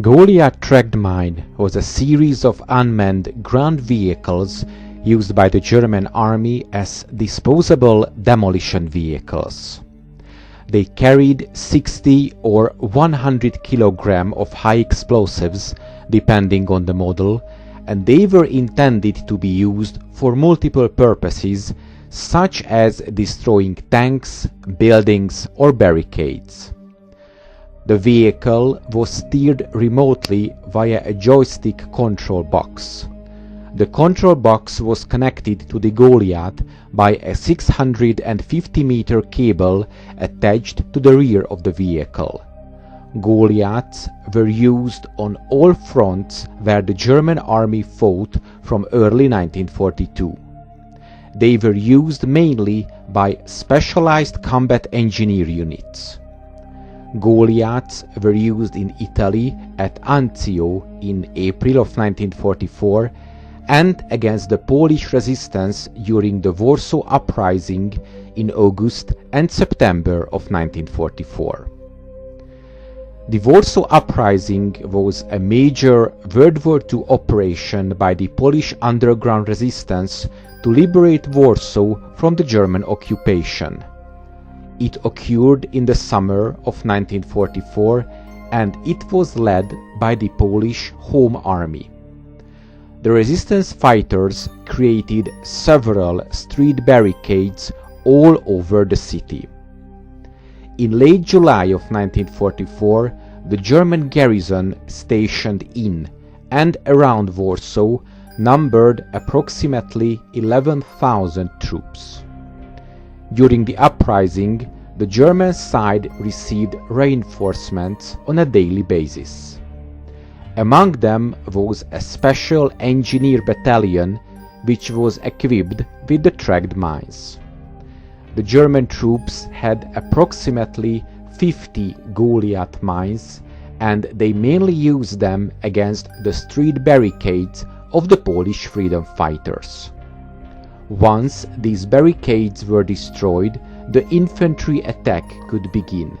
Goliath tracked mine was a series of unmanned ground vehicles used by the German army as disposable demolition vehicles. They carried 60 or 100 kilograms of high explosives, depending on the model, and they were intended to be used for multiple purposes, such as destroying tanks, buildings, or barricades. The vehicle was steered remotely via a joystick control box. The control box was connected to the Goliath by a 650-meter cable attached to the rear of the vehicle. Goliaths were used on all fronts where the German army fought from early 1942. They were used mainly by specialized combat engineer units. Goliaths were used in Italy at Anzio in April of 1944 and against the Polish resistance during the Warsaw Uprising in August and September of 1944. The Warsaw Uprising was a major World War II operation by the Polish underground resistance to liberate Warsaw from the German occupation. It occurred in the summer of 1944 and it was led by the Polish Home Army. The resistance fighters created several street barricades all over the city. In late July of 1944, the German garrison stationed in and around Warsaw numbered approximately 11,000 troops. During the uprising, the German side received reinforcements on a daily basis. Among them was a special engineer battalion which was equipped with the tracked mines. The German troops had approximately 50 Goliath mines and they mainly used them against the street barricades of the Polish freedom fighters. Once these barricades were destroyed, the infantry attack could begin.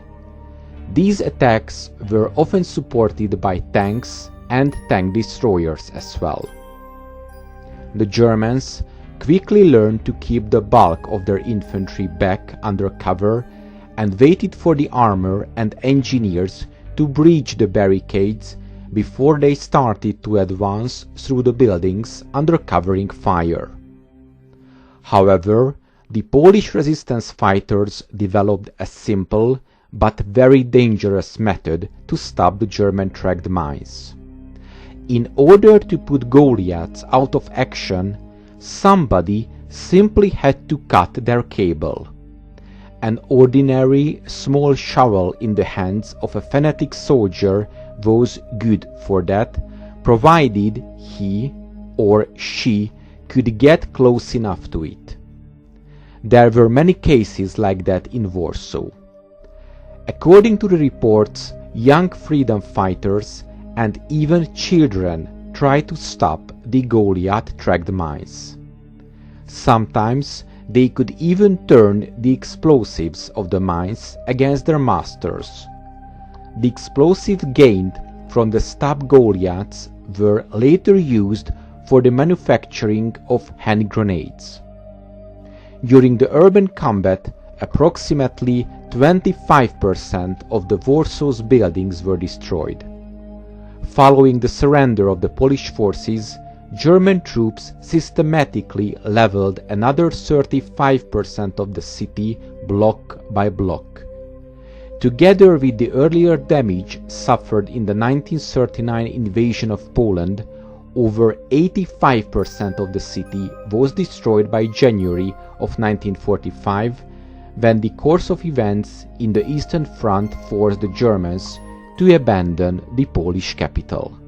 These attacks were often supported by tanks and tank destroyers as well. The Germans quickly learned to keep the bulk of their infantry back under cover and waited for the armor and engineers to breach the barricades before they started to advance through the buildings under covering fire. However, the Polish resistance fighters developed a simple but very dangerous method to stop the German tracked mines. In order to put Goliaths out of action, somebody simply had to cut their cable. An ordinary small shovel in the hands of a fanatic soldier was good for that, provided he or she could get close enough to it. There were many cases like that in Warsaw. According to the reports, young freedom fighters and even children tried to stop the Goliath tracked mines. Sometimes they could even turn the explosives of the mines against their masters. The explosives gained from the stopped Goliaths were later used for the manufacturing of hand grenades. During the urban combat, approximately 25% of the Warsaw's buildings were destroyed. Following the surrender of the Polish forces, German troops systematically leveled another 35% of the city block by block. Together with the earlier damage suffered in the 1939 invasion of Poland, over 85% of the city was destroyed by January of 1945, when the course of events in the Eastern Front forced the Germans to abandon the Polish capital.